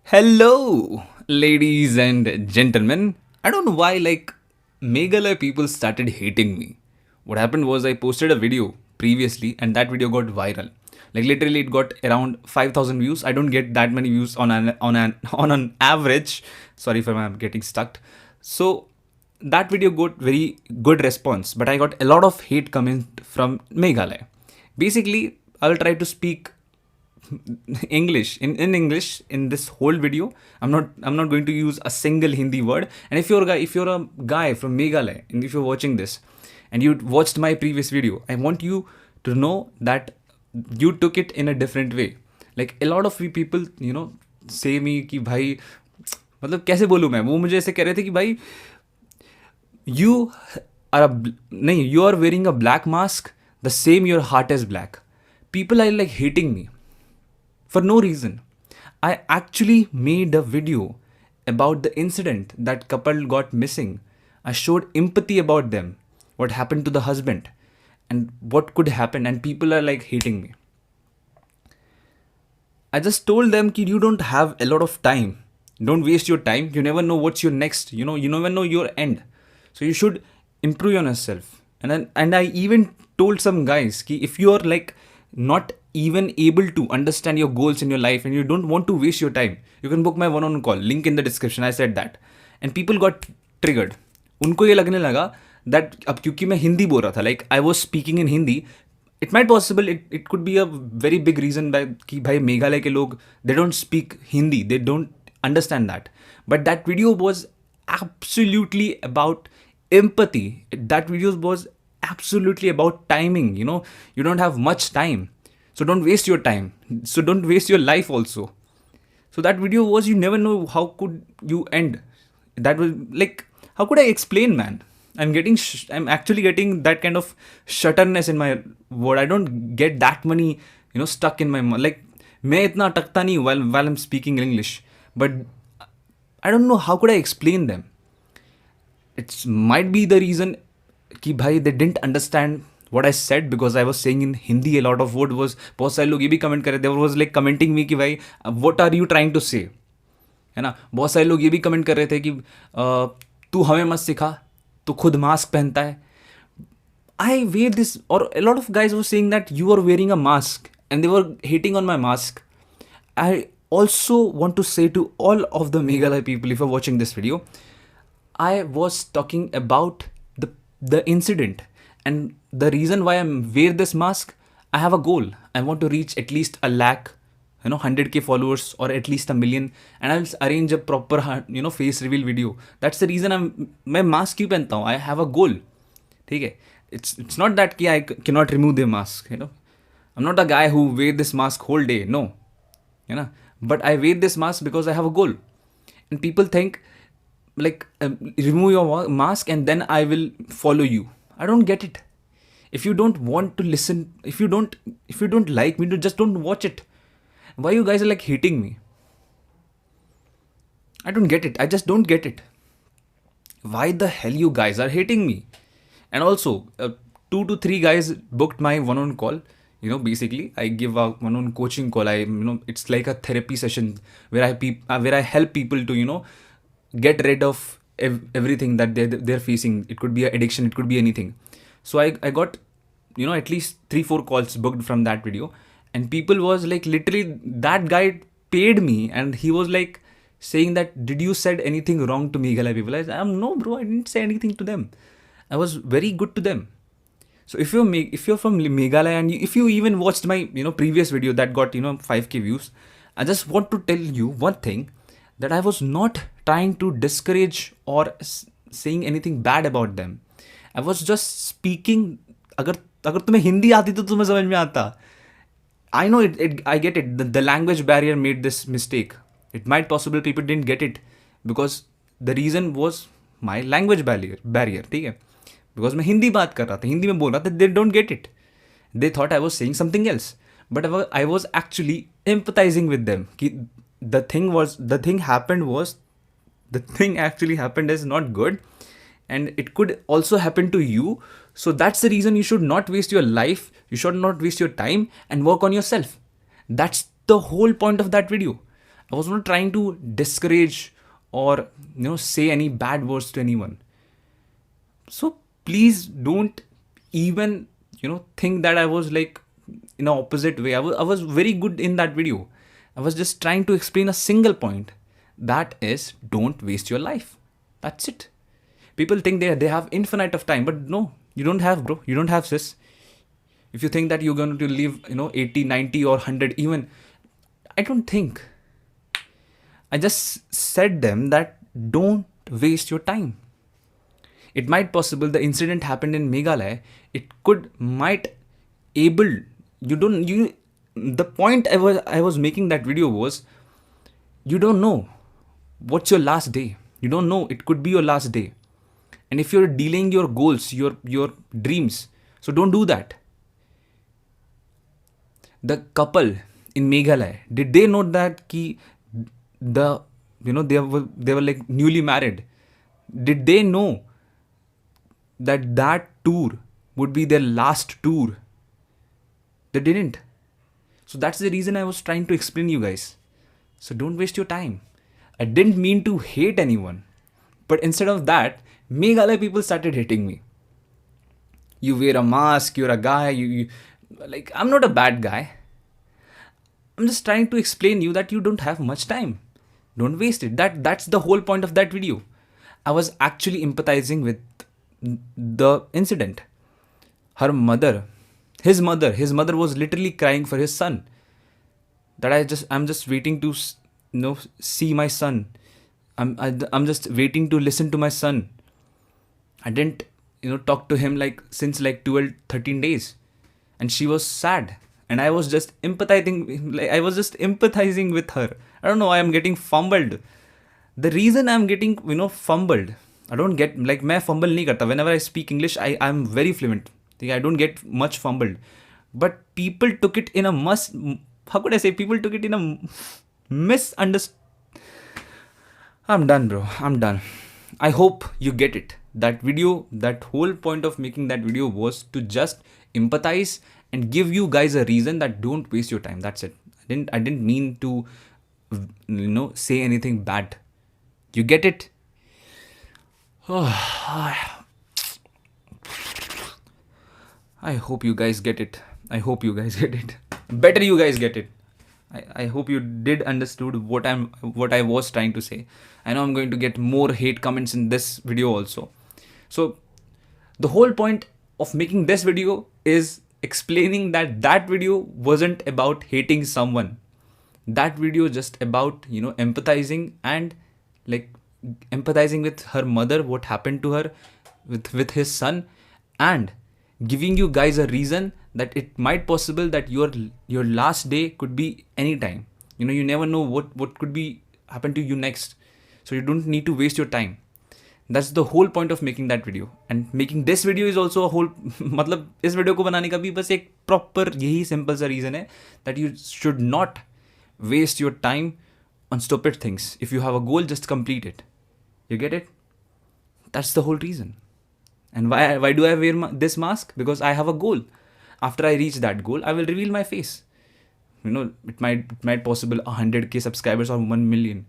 Hello, ladies and gentlemen. I don't know why, Meghalaya people started hating me. What happened was I posted a video previously, and that video got viral. Like literally, it got around 5,000 views. I don't get that many views on an average. Sorry if I'm getting stuck. So that video got very good response, but I got a lot of hate coming from Meghalaya. Basically, I'll try to speak English in English in this whole video. I'm not going to use a single Hindi word. And if you're a guy from Meghalaya and if you're watching this and you watched my previous video, I want you to know that you took it in a different way. Like a lot of people, say me कि भाई मतलब कैसे बोलूँ मैं, वो मुझे ऐसे कह रहे थे कि भाई you are नहीं, you are wearing a black mask the same your heart is black. People are like hating me for no reason. I actually made a video about the incident that couple got missing. I showed empathy about them, what happened to the husband, and what could happen, and people are like hating me. I just told them that you don't have a lot of time. Don't waste your time. You never know what's your next. You never know your end. So you should improve on yourself. And I even told some guys that if you are like not even able to understand your goals in your life and you don't want to waste your time, you can book my one-on-one call. Link in the description. I said that, and people got triggered. उनको ये लगने लगा that अब क्योंकि मैं हिंदी बोल रहा था, like I was speaking in Hindi, it might possible it could be a very big reason कि भाई मेघालय के लोग they don't speak Hindi, they don't understand that. But that video was absolutely about empathy. That video was absolutely about timing. You don't have much time, so don't waste your time, so don't waste your life also. So that video was, you never know how could you end. That was like, how could I explain, man? I'm actually getting that kind of shutterness in my word. I don't get that many, stuck in my mind. Like, मैं इतना अटकता नहीं while I'm speaking English, but I don't know how could I explain them. It might be the reason कि भाई they didn't understand what I said because I was saying in Hindi. A lot of word was, बहुत सारे लोग ये भी comment कर रहे थे, they was like commenting me कि भाई what are you trying to say, है ना. बहुत सारे लोग ये भी कमेंट कर रहे थे कि तू हमें मत सिखा, तू खुद मास्क पहनता है. I wear this, or a lot of guys were saying that you are wearing a mask and they were hating on my mask. I also want to say to all of the Meghalaya people, if you're watching this video, I was talking about the incident, and the reason why I'm wear this mask. I have a goal. I want to reach at least a lakh, 100k followers, or at least a million, and I'll arrange a proper face reveal video. That's the reason मैं mask क्यों पहनता हूँ. I have a goal. ठीक है. It's not that कि I cannot remove the mask. I'm not a guy who wear this mask whole day. No, but I wear this mask because I have a goal, and people think like remove your mask and then I will follow you. I don't get it. If you don't want to listen, if you don't like me, just don't watch it. Why you guys are like hating me? I don't get it. I just don't get it. Why the hell you guys are hating me? And also 2 to 3 guys booked my one-on call. Basically I give a one-on coaching call. It's like a therapy session where I help people to get rid of everything that they're facing. It could be an addiction, it could be anything. So I got at least 3-4 calls booked from that video, and people was like, literally that guy paid me and he was like saying that, did you said anything wrong to Meghalaya people? I said, no bro, I didn't say anything to them. I was very good to them. So if you're from Meghalaya and if you even watched my previous video that got 5k views, I just want to tell you one thing, that I was not trying to discourage or saying anything bad about them. I was just speaking. अगर तुम्हें हिंदी आती तो तुम्हें समझ में आता. I know it. I get it. The language barrier made this mistake. It might possible people didn't get it because the reason was my language barrier. ठीक है. Because मैं हिंदी बात कर रहा था, हिंदी में बोल रहा था, they don't get it. They thought I was saying something else. But I was actually empathizing with them. The thing actually happened is not good, and it could also happen to you. So that's the reason you should not waste your life, you should not waste your time, and work on yourself. That's the whole point of that video. I was not trying to discourage or say any bad words to anyone. So please don't even think that I was like in an opposite way. I was very good in that video. I was just trying to explain a single point. That is, don't waste your life. That's it. People think they have infinite of time, but no, you don't have, bro. You don't have, sis. If you think that you're going to live 80, 90 or 100 even, I don't think. I just said them that don't waste your time. It might possible the incident happened in Meghalaya. It might able you the point I was making that video was, you don't know what's your last day. You don't know, it could be your last day. And if you're delaying your goals, your dreams, so don't do that. The couple in Meghalaya, did they know that they were like newly married? Did they know that tour would be their last tour? They didn't. So that's the reason I was trying to explain you guys. So don't waste your time. I didn't mean to hate anyone, but instead of that, Meghalaya people started hating me. You wear a mask, you're a guy, you like, I'm not a bad guy. I'm just trying to explain you that you don't have much time. Don't waste it. That's the whole point of that video. I was actually empathizing with the incident. Her mother, his mother was literally crying for his son. That I'm just waiting to see my son. I'm just waiting to listen to my son. I didn't talk to him like since like 12 13 days, and she was sad, and I was just empathizing with her. I don't know why I'm getting fumbled. The reason I'm getting fumbled, I don't get like, मैं fumble नहीं करता. Whenever I speak English, I'm very fluent. I don't get much fumbled. But people took it in a how could I say, people took it in a misunderstood. I'm done, bro. I'm done. I hope you get it. That video, that whole point of making that video was to just empathize and give you guys a reason that don't waste your time. That's it. I didn't mean to say anything bad. You get it? I hope you guys get it. I hope you guys get it. Better you guys get it. I hope you did understood what I was trying to say. I know I'm going to get more hate comments in this video also. So the whole point of making this video is explaining that video wasn't about hating someone. That video just about empathizing and like empathizing with her mother, what happened to her with his son, and giving you guys a reason that it might possible that your last day could be anytime. You never know what could be happen to you next. So you don't need to waste your time. That's the whole point of making that video. And making this video is also a whole मतलब इस video को बनाने का भी बस एक proper यही simple सा रीजन है that you should not waste your time on stupid things. If you have a goal, just complete it. You get it? That's the whole reason. And why do I wear this mask? Because I have a goal. After I reach that goal, I will reveal my face. It might possible 100k subscribers or 1 million.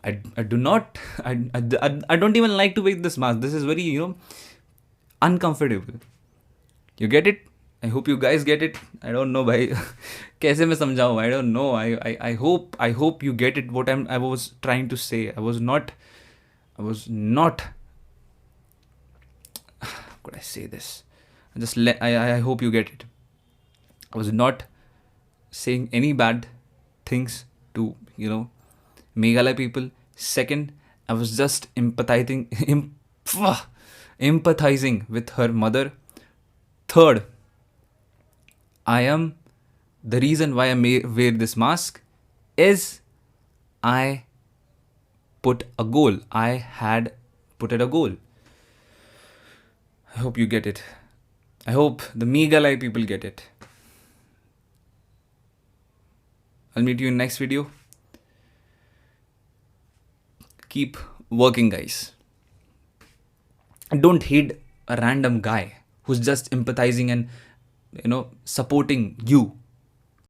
I don't even like to wear this mask. This is very uncomfortable. You get it? I hope you guys get it. I don't know भाई कैसे मैं समझाऊँ. I don't know. I hope you get it. What I was trying to say. I was not. How could I say this? I hope you get it. I was not saying any bad things to Meghalaya people. Second, I was just empathizing with her mother. Third, I am the reason why I may wear this mask is I put a goal. I had put it a goal. I hope you get it. I hope the Meghalaya people get it. I'll meet you in next video. Keep working, guys. And don't hate a random guy who's just empathizing and supporting you.